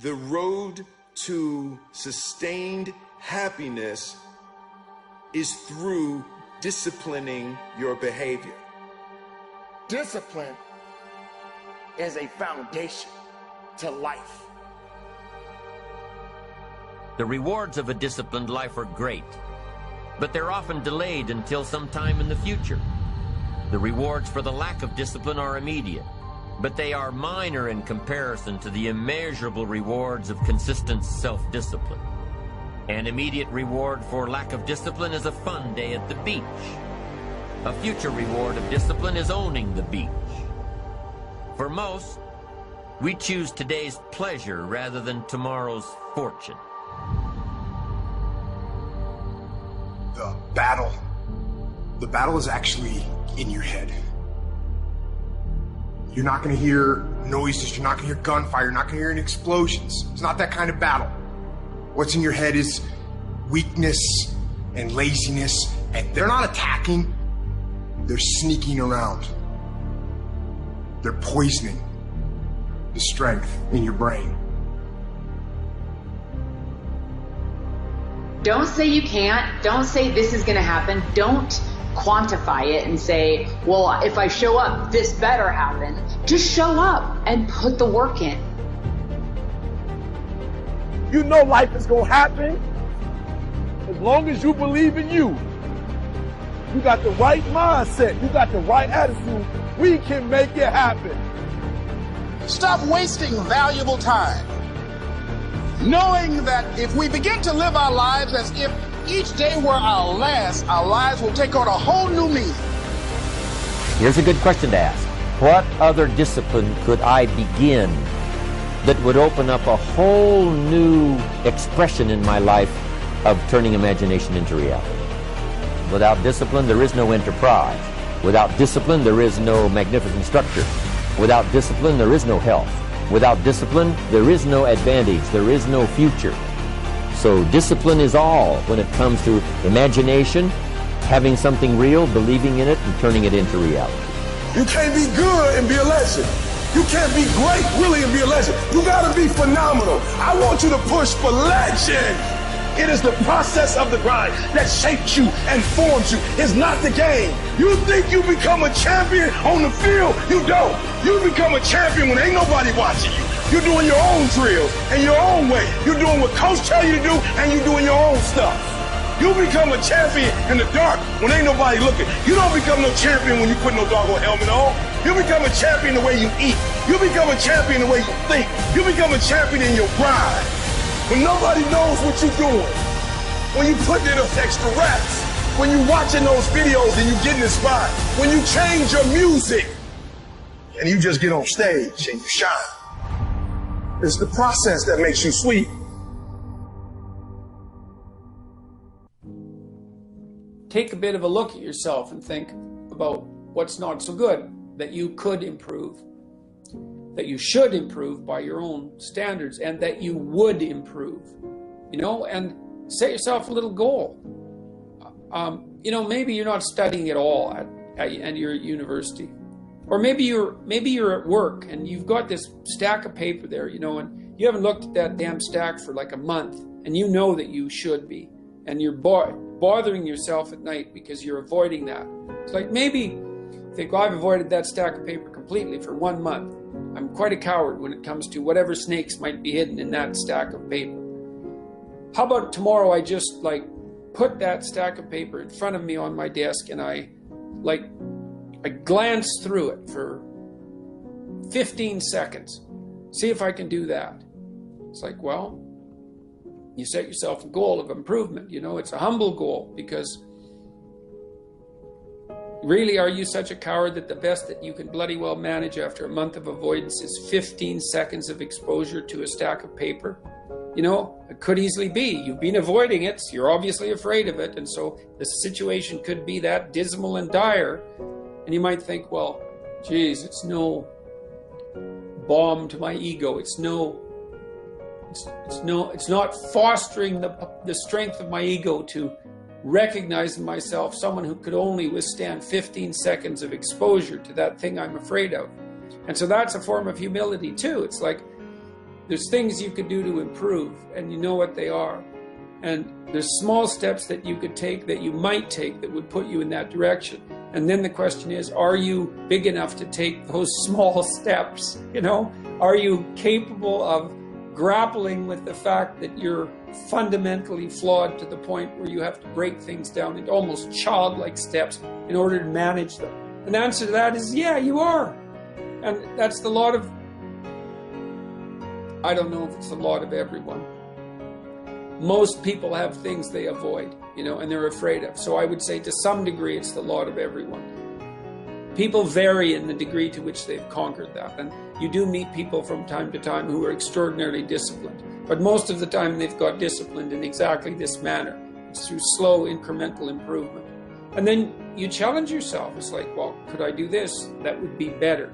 The road to sustained happiness is through disciplining your behavior. Discipline is a foundation to life. The rewards of a disciplined life are great, but they're often delayed until sometime in the future. The rewards for the lack of discipline are immediate, but they are minor in comparison to the immeasurable rewards of consistent self-discipline. An immediate reward for lack of discipline is a fun day at the beach. A future reward of discipline is owning the beach. For most, we choose today's pleasure rather than tomorrow's fortune. The battle is actually in your head. You're not going to hear noises, you're not going to hear gunfire, you're not going to hear any explosions. It's not that kind of battle. What's in your head is weakness and laziness, and they're not attacking, they're sneaking around. They're poisoning the strength in your brain. Don't say you can't. Don't say this is going to happen. Don't quantify it and say, well, if I show up, this better happen. Just show up and put the work in. You know life is going to happen as long as you believe in you. You got the right mindset. You got the right attitude. We can make it happen. Stop wasting valuable time, knowing that if we begin to live our lives as if each day were our last, our lives will take on a whole new meaning. Here's a good question to ask. What other discipline could I begin that would open up a whole new expression in my life of turning imagination into reality? Without discipline, there is no enterprise. Without discipline, there is no magnificent structure. Without discipline, there is no health. Without discipline, there is no advantage. There is no future. So discipline is all when it comes to imagination, having something real, believing in it, and turning it into reality. You can't be good and be a legend. You can't be great, really, and be a legend. You gotta be phenomenal. I want you to push for legend. It is the process of the grind that shapes you and forms you. It's not the game. You think you become a champion on the field? You don't. You become a champion when ain't nobody watching you. You're doing your own drills and your own way. You're doing what coach tell you to do, and you're doing your own stuff. You become a champion in the dark when ain't nobody looking. You don't become no champion when you put no doggone helmet on. You become a champion the way you eat. You become a champion the way you think. You become a champion in your grind. When nobody knows what you're doing, when you put in those extra reps, when you're watching those videos and you getting inspired, when you change your music and you just get on stage and you shine. It's the process that makes you sweet. Take a bit of a look at yourself and think about what's not so good that you could improve, that you should improve by your own standards, and that you would improve, you know, and set yourself a little goal. You know, maybe you're not studying at all at your university, or maybe you're at work and you've got this stack of paper there, you know, and you haven't looked at that damn stack for like a month, and you know that you should be, and you're bothering yourself at night because you're avoiding that. It's like, maybe think, well, I've avoided that stack of paper completely for 1 month. I'm quite a coward when it comes to whatever snakes might be hidden in that stack of paper. How about tomorrow I just like put that stack of paper in front of me on my desk and I glance through it for 15 seconds. See if I can do that. It's like, well, you set yourself a goal of improvement. You know, it's a humble goal, because really, are you such a coward that the best that you can bloody well manage after a month of avoidance is 15 seconds of exposure to a stack of paper? You know, it could easily be. You've been avoiding it, so you're obviously afraid of it, and so the situation could be that dismal and dire, and you might think, well, geez, it's no balm to my ego. It's not fostering the strength of my ego to recognize in myself someone who could only withstand 15 seconds of exposure to that thing I'm afraid of. And so that's a form of humility too. It's like, there's things you could do to improve, and you know what they are. And there's small steps that you could take, that you might take, that would put you in that direction. And then the question is, are you big enough to take those small steps? You know, are you capable of grappling with the fact that you're fundamentally flawed to the point where you have to break things down into almost childlike steps in order to manage them? And the answer to that is, yeah, you are. And that's the lot of, I don't know if it's the lot of everyone. Most people have things they avoid, you know, and they're afraid of. So I would say to some degree, it's the lot of everyone. People vary in the degree to which they've conquered that. And you do meet people from time to time who are extraordinarily disciplined. But most of the time they've got disciplined in exactly this manner. It's through slow incremental improvement. And then you challenge yourself. It's like, well, could I do this? That would be better.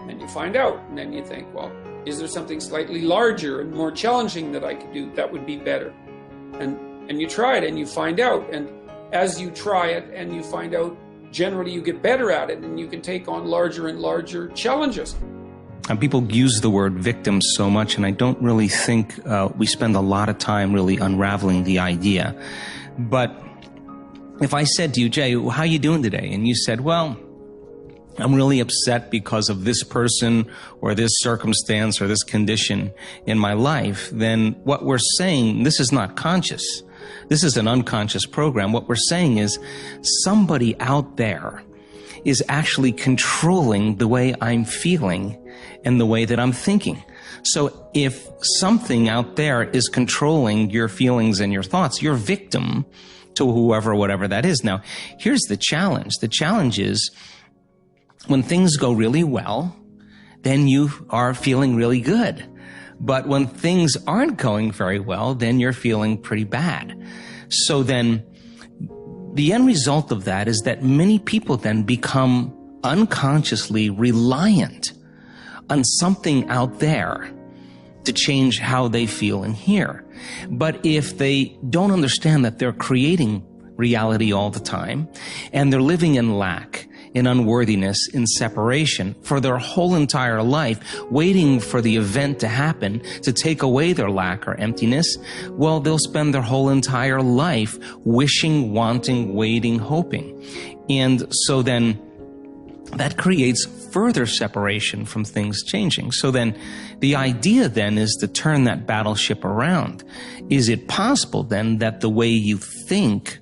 And you find out. And then you think, well, is there something slightly larger and more challenging that I could do that would be better? And you try it and you find out. And as you try it and you find out, generally you get better at it and you can take on larger and larger challenges. And people use the word victim so much, and I don't really think we spend a lot of time really unraveling the idea. But if I said to you, Jay, how are you doing today? And you said, well, I'm really upset because of this person or this circumstance or this condition in my life, then what we're saying, this is not conscious. This is an unconscious program. What we're saying is somebody out there is actually controlling the way I'm feeling and the way that I'm thinking. So if something out there is controlling your feelings and your thoughts, you're a victim to whoever, whatever that is. Now, here's the challenge. The challenge is when things go really well, then you are feeling really good. But when things aren't going very well, then you're feeling pretty bad. So then the end result of that is that many people then become unconsciously reliant on something out there to change how they feel and hear. But if they don't understand that they're creating reality all the time and they're living in lack, in unworthiness, in separation for their whole entire life, waiting for the event to happen to take away their lack or emptiness, well, they'll spend their whole entire life wishing, wanting, waiting, hoping. And so then that creates further separation from things changing. So then the idea then is to turn that battleship around. Is it possible then that the way you think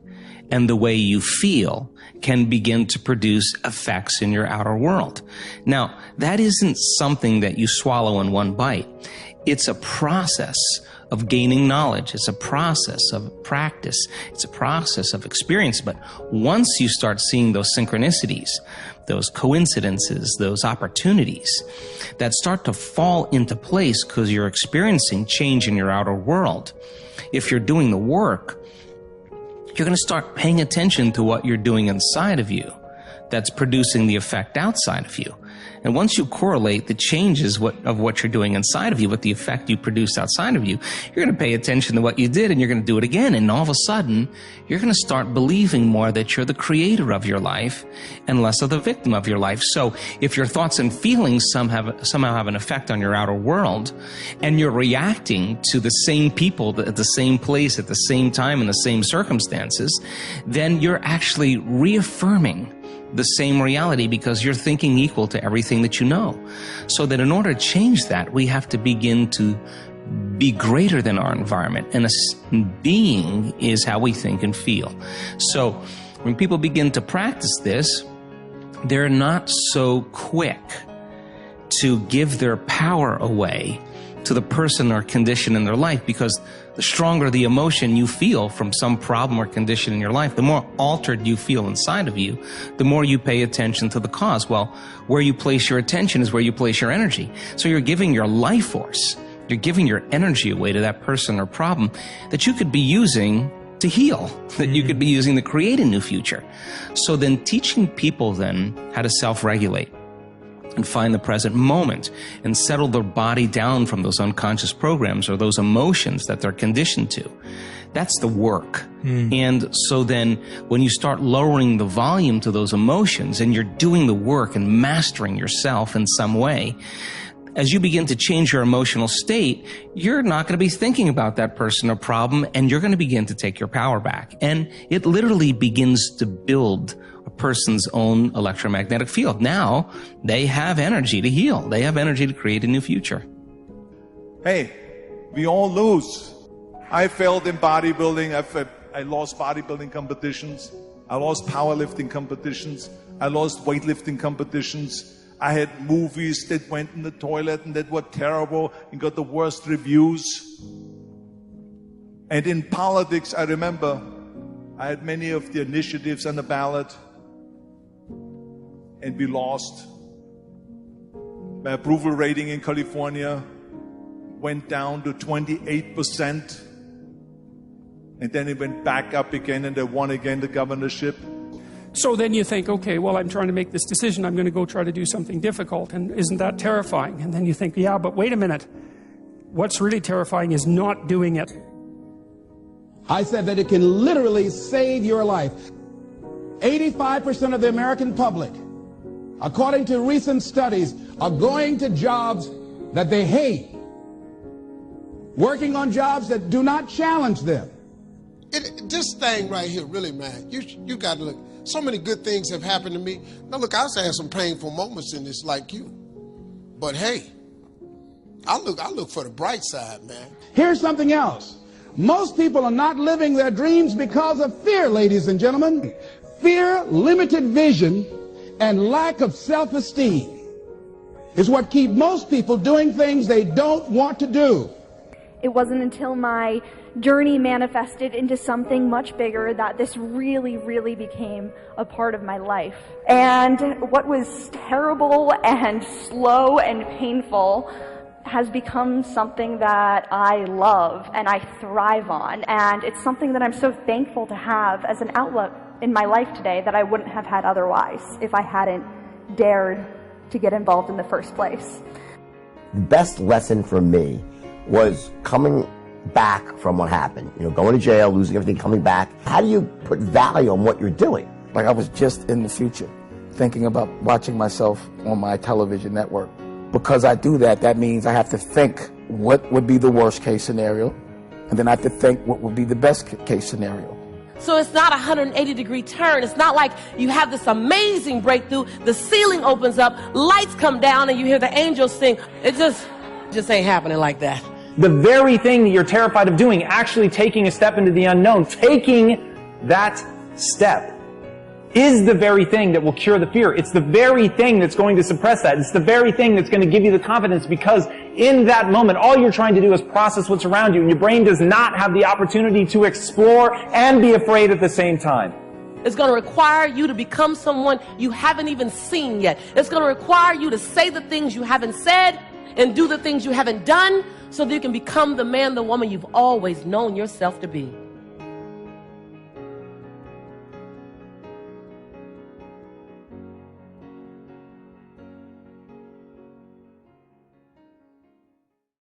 and the way you feel can begin to produce effects in your outer world? Now, that isn't something that you swallow in one bite. It's a process of gaining knowledge. It's a process of practice. It's a process of experience. But once you start seeing those synchronicities, those coincidences, those opportunities that start to fall into place because you're experiencing change in your outer world, if you're doing the work, you're going to start paying attention to what you're doing inside of you that's producing the effect outside of you. And once you correlate the changes of what you're doing inside of you with the effect you produce outside of you, you're going to pay attention to what you did and you're going to do it again. And all of a sudden, you're going to start believing more that you're the creator of your life and less of the victim of your life. So if your thoughts and feelings somehow have an effect on your outer world and you're reacting to the same people at the same place at the same time in the same circumstances, then you're actually reaffirming the same reality because you're thinking equal to everything that you know. So that in order to change that, we have to begin to be greater than our environment. And a being is how we think and feel. So when people begin to practice this, they're not so quick to give their power away to the person or condition in their life, because the stronger the emotion you feel from some problem or condition in your life, the more altered you feel inside of you, the more you pay attention to the cause. Well, where you place your attention is where you place your energy. So you're giving your life force, you're giving your energy away to that person or problem that you could be using to heal, that you could be using to create a new future. So then teaching people then how to self-regulate and find the present moment and settle their body down from those unconscious programs or those emotions that they're conditioned to. That's the work. And so then when you start lowering the volume to those emotions and you're doing the work and mastering yourself in some way, as you begin to change your emotional state, you're not going to be thinking about that person or problem, and you're going to begin to take your power back. And it literally begins to build a person's own electromagnetic field. Now, they have energy to heal. They have energy to create a new future. Hey, we all lose. I failed in bodybuilding. I lost bodybuilding competitions. I lost powerlifting competitions. I lost weightlifting competitions. I had movies that went in the toilet and that were terrible and got the worst reviews. And in politics, I remember I had many of the initiatives on the ballot, and we lost. My approval rating in California went down to 28%, and then it went back up again, and I won again the governorship. So then you think, okay, well, I'm trying to make this decision. I'm going to go try to do something difficult. And isn't that terrifying? And then you think, yeah, but wait a minute. What's really terrifying is not doing it. I said that it can literally save your life. 85% of the American public, according to recent studies, are going to jobs that they hate, working on jobs that do not challenge them. This thing right here, really, man, you got to look. So many good things have happened to me. Now, look, I also had some painful moments in this like you. But, hey, I look for the bright side, man. Here's something else. Most people are not living their dreams because of fear, ladies and gentlemen. Fear, limited vision, and lack of self-esteem is what keep most people doing things they don't want to do. It wasn't until my journey manifested into something much bigger that this really, really became a part of my life. And what was terrible and slow and painful has become something that I love and I thrive on. And it's something that I'm so thankful to have as an outlet in my life today that I wouldn't have had otherwise if I hadn't dared to get involved in the first place. The best lesson for me was coming back from what happened. You know, going to jail, losing everything, coming back. How do you put value on what you're doing? Like I was just in the future, thinking about watching myself on my television network. Because I do that, that means I have to think what would be the worst case scenario, and then I have to think what would be the best case scenario. So it's not a 180-degree turn. It's not like you have this amazing breakthrough, the ceiling opens up, lights come down, and you hear the angels sing. It just ain't happening like that. The very thing that you're terrified of doing, actually taking a step into the unknown, taking that step, is the very thing that will cure the fear. It's the very thing that's going to suppress that. It's the very thing that's going to give you the confidence, because in that moment, all you're trying to do is process what's around you, and your brain does not have the opportunity to explore and be afraid at the same time. It's going to require you to become someone you haven't even seen yet. It's going to require you to say the things you haven't said and do the things you haven't done, so that you can become the man, the woman you've always known yourself to be.